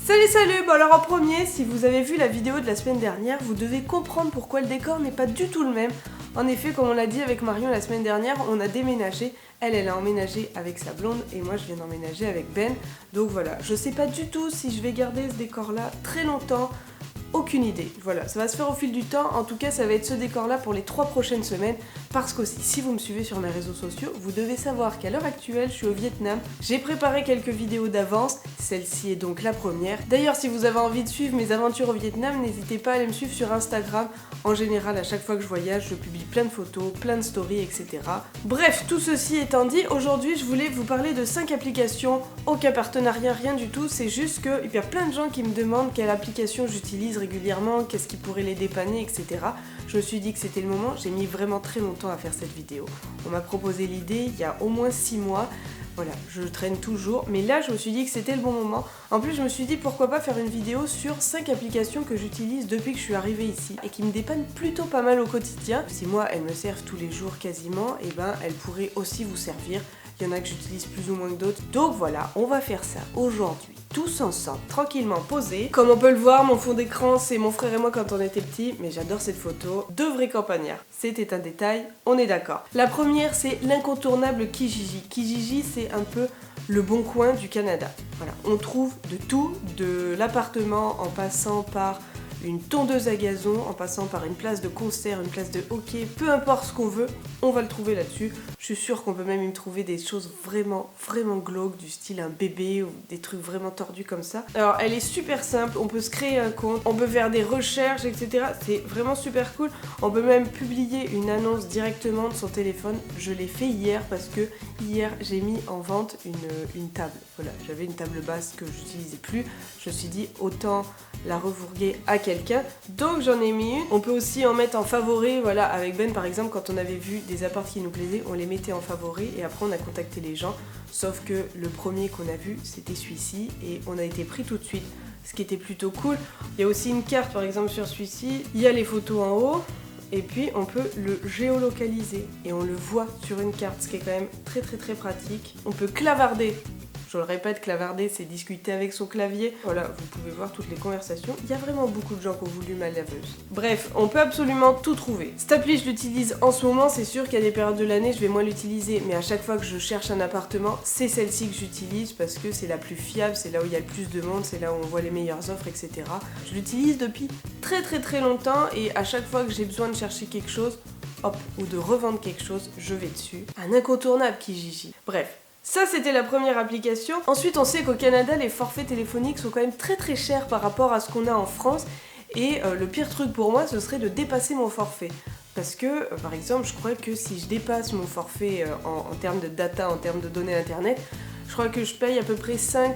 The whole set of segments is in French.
Salut. Bon alors en premier, si vous avez vu la vidéo de la semaine dernière, vous devez comprendre pourquoi le décor n'est pas du tout le même. En effet, comme on l'a dit avec Marion la semaine dernière, on a déménagé. Elle a emménagé avec sa blonde et moi je viens d'emménager avec Ben. Donc voilà, je sais pas du tout si je vais garder ce décor là très longtemps. Aucune idée, voilà, ça va se faire au fil du temps, en tout cas ça va être ce décor là pour les 3 prochaines semaines, parce qu'aussi, si vous me suivez sur mes réseaux sociaux, vous devez savoir qu'à l'heure actuelle, je suis au Vietnam, j'ai préparé quelques vidéos d'avance, celle-ci est donc la première. D'ailleurs, si vous avez envie de suivre mes aventures au Vietnam, n'hésitez pas à aller me suivre sur Instagram, en général à chaque fois que je voyage, je publie plein de photos, plein de stories, etc. Bref, tout ceci étant dit, aujourd'hui je voulais vous parler de 5 applications, aucun partenariat, rien du tout, c'est juste qu'il y a plein de gens qui me demandent quelle application j'utilise régulièrement, qu'est-ce qui pourrait les dépanner, etc. Je me suis dit que c'était le moment, j'ai mis vraiment très longtemps à faire cette vidéo. On m'a proposé l'idée il y a au moins 6 mois, voilà, je traîne toujours, mais là je me suis dit que c'était le bon moment. En plus je me suis dit pourquoi pas faire une vidéo sur 5 applications que j'utilise depuis que je suis arrivée ici et qui me dépannent plutôt pas mal au quotidien. Si moi elles me servent tous les jours quasiment, et ben elles pourraient aussi vous servir. Il y en a que j'utilise plus ou moins que d'autres. Donc voilà, on va faire ça aujourd'hui, tous ensemble, tranquillement posés. Comme on peut le voir, mon fond d'écran, c'est mon frère et moi quand on était petits, mais j'adore cette photo. Deux vrais campagnards. C'était un détail, on est d'accord. La première, c'est l'incontournable Kijiji. Kijiji, c'est un peu le bon coin du Canada. Voilà, on trouve de tout, de l'appartement en passant par une tondeuse à gazon, en passant par une place de concert, une place de hockey, peu importe ce qu'on veut, on va le trouver là-dessus. Je suis sûre qu'on peut même y trouver des choses vraiment glauques, du style un bébé ou des trucs vraiment tordus comme ça. Alors elle est super simple, on peut se créer un compte, on peut faire des recherches, etc. C'est vraiment super cool. On peut même publier une annonce directement de son téléphone. Je l'ai fait hier parce que hier j'ai mis en vente une table. Voilà, j'avais une table basse que j'utilisais plus. Je me suis dit autant la refourguer à quelqu'un, donc j'en ai mis une. On peut aussi en mettre en favori, voilà, avec Ben par exemple, quand on avait vu des apparts qui nous plaisaient, on les mettait en favori et après on a contacté les gens, sauf que le premier qu'on a vu c'était celui-ci et on a été pris tout de suite, ce qui était plutôt cool. Il y a aussi une carte par exemple sur celui-ci, il y a les photos en haut et puis on peut le géolocaliser et on le voit sur une carte, ce qui est quand même très pratique. On peut clavarder. Je le répète, clavarder, c'est discuter avec son clavier. Voilà, vous pouvez voir toutes les conversations. Il y a vraiment beaucoup de gens qui ont voulu ma laveuse. Bref, on peut absolument tout trouver. Cette appli, je l'utilise en ce moment. C'est sûr qu'il y a des périodes de l'année, je vais moins l'utiliser. Mais à chaque fois que je cherche un appartement, c'est celle-ci que j'utilise parce que c'est la plus fiable, c'est là où il y a le plus de monde, c'est là où on voit les meilleures offres, etc. Je l'utilise depuis très longtemps et à chaque fois que j'ai besoin de chercher quelque chose, hop, ou de revendre quelque chose, je vais dessus. Un incontournable Kijiji. Bref. Ça c'était la première application. Ensuite on sait qu'au Canada les forfaits téléphoniques sont quand même très chers par rapport à ce qu'on a en France. Et le pire truc pour moi ce serait de dépasser mon forfait. Parce que par exemple je crois que si je dépasse mon forfait en termes de data, en termes de données internet, je crois que je paye à peu près 5$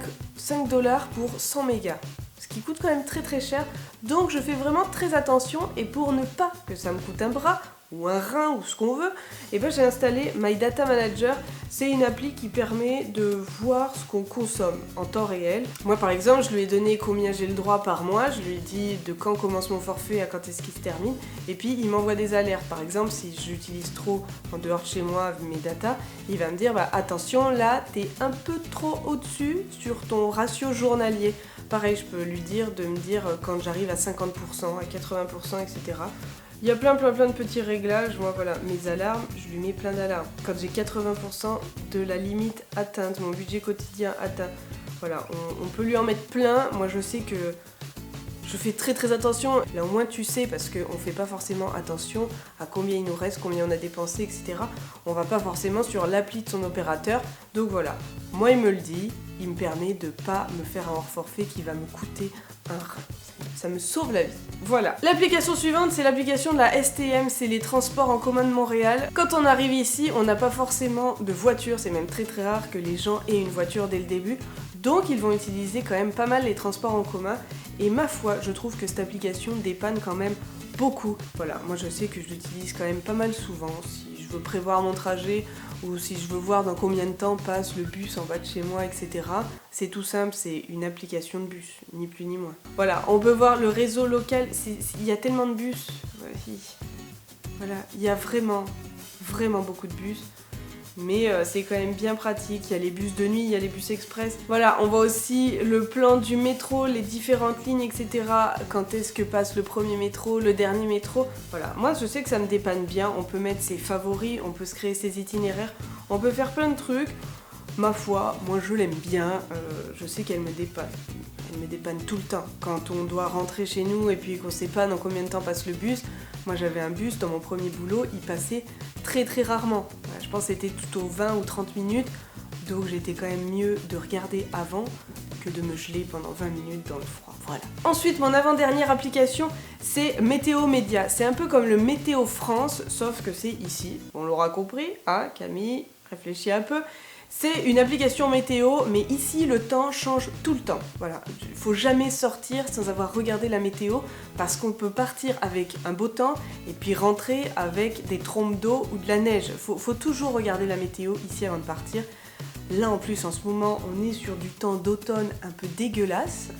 pour 100 mégas. Ce qui coûte quand même très cher. Donc je fais vraiment très attention et pour ne pas que ça me coûte un bras ou un rein ou ce qu'on veut, et ben j'ai installé My Data Manager. C'est une appli qui permet de voir ce qu'on consomme en temps réel. Moi par exemple, je lui ai donné combien j'ai le droit par mois, je lui ai dit de quand commence mon forfait à quand est-ce qu'il se termine, et puis il m'envoie des alertes. Par exemple, si j'utilise trop en dehors de chez moi mes data, il va me dire bah attention, là t'es un peu trop au-dessus sur ton ratio journalier. Pareil, je peux lui dire de me dire quand j'arrive à 50%, à 80%, etc. Il y a plein de petits réglages. Moi voilà, mes alarmes, je lui mets plein d'alarmes. Quand j'ai 80% de la limite atteinte, mon budget quotidien atteint, voilà, on peut lui en mettre plein. Moi je sais que je fais très attention. Là au moins tu sais, parce qu'on fait pas forcément attention à combien il nous reste, combien on a dépensé, etc. On va pas forcément sur l'appli de son opérateur. Donc voilà, moi il me le dit, il me permet de pas me faire un hors forfait qui va me coûter un rein. Ça me sauve la vie. Voilà. L'application suivante, c'est l'application de la STM, c'est les transports en commun de Montréal. Quand on arrive ici, on n'a pas forcément de voiture, c'est même très rare que les gens aient une voiture dès le début. Donc ils vont utiliser quand même pas mal les transports en commun. Et ma foi, je trouve que cette application dépanne quand même beaucoup. Voilà, moi je sais que je l'utilise quand même pas mal souvent. Si je veux prévoir mon trajet ou si je veux voir dans combien de temps passe le bus en bas de chez moi, etc. C'est tout simple, c'est une application de bus, ni plus ni moins. Voilà, on peut voir le réseau local, il y a tellement de bus. Voilà, il y a vraiment beaucoup de bus. mais c'est quand même bien pratique. Il y a les bus de nuit, il y a les bus express. Voilà, on voit aussi le plan du métro, les différentes lignes, etc. Quand est-ce que passe le premier métro, le dernier métro. Voilà, moi je sais que ça me dépanne bien. On peut mettre ses favoris, on peut se créer ses itinéraires, on peut faire plein de trucs. Ma foi, moi je l'aime bien, je sais qu'elle me dépanne. Elle me dépanne tout le temps. Quand on doit rentrer chez nous et puis qu'on sait pas dans combien de temps passe le bus, moi j'avais un bus dans mon premier boulot, il passait très très rarement. Voilà, je pense que c'était tout aux 20 ou 30 minutes, donc j'étais quand même mieux de regarder avant que de me geler pendant 20 minutes dans le froid. Voilà. Ensuite, mon avant-dernière application, c'est Météo Média. C'est un peu comme le Météo France, sauf que c'est ici. On l'aura compris, hein, Camille, réfléchis un peu. C'est une application météo, mais ici le temps change tout le temps. Voilà, il faut jamais sortir sans avoir regardé la météo parce qu'on peut partir avec un beau temps et puis rentrer avec des trombes d'eau ou de la neige. Faut toujours regarder la météo ici avant de partir. Là en plus en ce moment on est sur du temps d'automne un peu dégueulasse.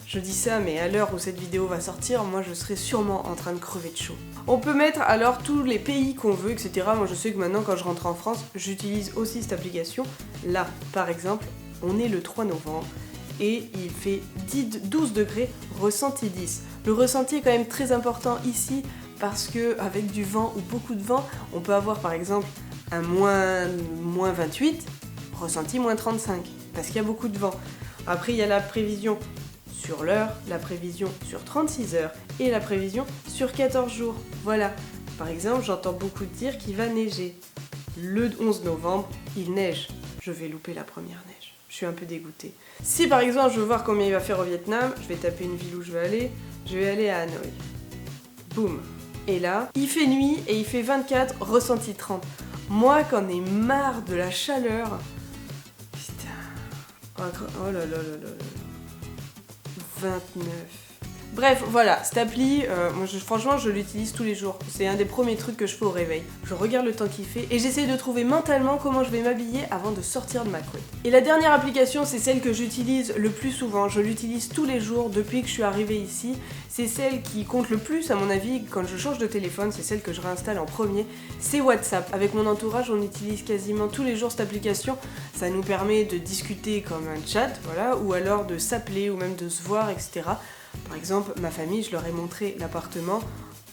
Je dis ça, mais à l'heure où cette vidéo va sortir, moi je serai sûrement en train de crever de chaud. On peut mettre alors tous les pays qu'on veut, etc. Moi je sais que maintenant quand je rentre en France, j'utilise aussi cette application. Là, par exemple, on est le 3 novembre et il fait 12 degrés, ressenti 10. Le ressenti est quand même très important ici parce que avec du vent ou beaucoup de vent, on peut avoir par exemple un moins 28, ressenti moins 35, parce qu'il y a beaucoup de vent. Après il y a la prévision sur l'heure, la prévision sur 36 heures et la prévision sur 14 jours. Voilà. Par exemple, j'entends beaucoup dire qu'il va neiger. Le 11 novembre, il neige. Je vais louper la première neige. Je suis un peu dégoûtée. Si par exemple, je veux voir combien il va faire au Vietnam, je vais taper une ville où je vais aller. Je vais aller à Hanoï. Boum. Et là, il fait nuit et il fait 24, ressenti 30. Moi, quand on est marre de la chaleur... Putain... Oh là là là là là... 29. Bref, voilà, cette appli, franchement, je l'utilise tous les jours. C'est un des premiers trucs que je fais au réveil. Je regarde le temps qu'il fait et j'essaie de trouver mentalement comment je vais m'habiller avant de sortir de ma couette. Et la dernière application, c'est celle que j'utilise le plus souvent. Je l'utilise tous les jours depuis que je suis arrivée ici. C'est celle qui compte le plus, à mon avis, quand je change de téléphone. C'est celle que je réinstalle en premier. C'est WhatsApp. Avec mon entourage, on utilise quasiment tous les jours cette application. Ça nous permet de discuter comme un chat, voilà, ou alors de s'appeler ou même de se voir, etc. Par exemple, ma famille, je leur ai montré l'appartement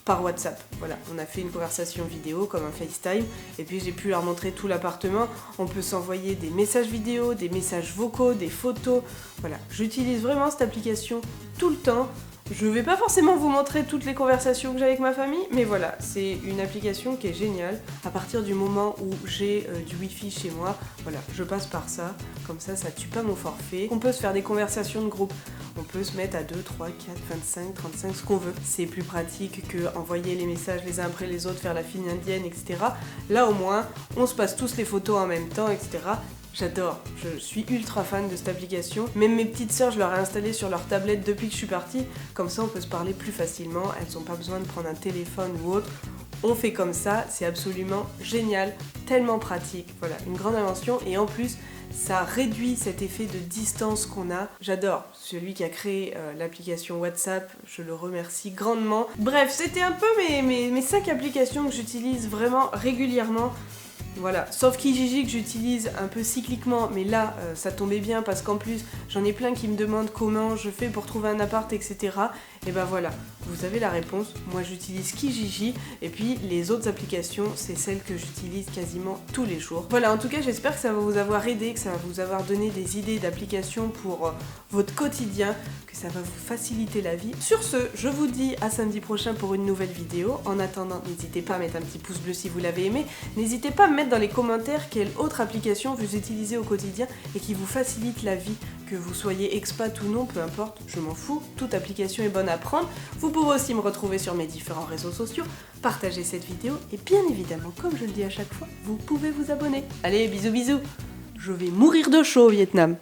par WhatsApp. Voilà, on a fait une conversation vidéo comme un FaceTime et puis j'ai pu leur montrer tout l'appartement. On peut s'envoyer des messages vidéo, des messages vocaux, des photos. Voilà, j'utilise vraiment cette application tout le temps. Je vais pas forcément vous montrer toutes les conversations que j'ai avec ma famille, mais voilà, c'est une application qui est géniale. À partir du moment où j'ai du wifi chez moi, voilà, je passe par ça, comme ça tue pas mon forfait. On peut se faire des conversations de groupe, on peut se mettre à 2, 3, 4, 25, 35, ce qu'on veut. C'est plus pratique que envoyer les messages les uns après les autres, faire la file indienne, etc. Là au moins, on se passe tous les photos en même temps, etc. J'adore, je suis ultra fan de cette application. Même mes petites sœurs, je leur ai installé sur leur tablette depuis que je suis partie. Comme ça, on peut se parler plus facilement. Elles n'ont pas besoin de prendre un téléphone ou autre. On fait comme ça, c'est absolument génial, tellement pratique. Voilà, une grande invention. Et en plus, ça réduit cet effet de distance qu'on a. J'adore. Celui qui a créé l'application WhatsApp, je le remercie grandement. Bref, c'était un peu mes 5 applications que j'utilise vraiment régulièrement. Voilà, sauf Kijiji que j'utilise un peu cycliquement, mais là ça tombait bien parce qu'en plus j'en ai plein qui me demandent comment je fais pour trouver un appart, etc. Et ben voilà, vous avez la réponse. Moi j'utilise Kijiji et puis les autres applications c'est celles que j'utilise quasiment tous les jours. Voilà, en tout cas j'espère que ça va vous avoir aidé, que ça va vous avoir donné des idées d'applications pour votre quotidien, que ça va vous faciliter la vie. Sur ce, je vous dis à samedi prochain pour une nouvelle vidéo. En attendant, n'hésitez pas à mettre un petit pouce bleu si vous l'avez aimé. N'hésitez pas à me mettre dans les commentaires quelle autre application vous utilisez au quotidien et qui vous facilite la vie, que vous soyez expat ou non, peu importe, je m'en fous, toute application est bonne à prendre. Vous pouvez aussi me retrouver sur mes différents réseaux sociaux, partager cette vidéo et bien évidemment, comme je le dis à chaque fois, vous pouvez vous abonner. Allez, bisous bisous, je vais mourir de chaud au Vietnam.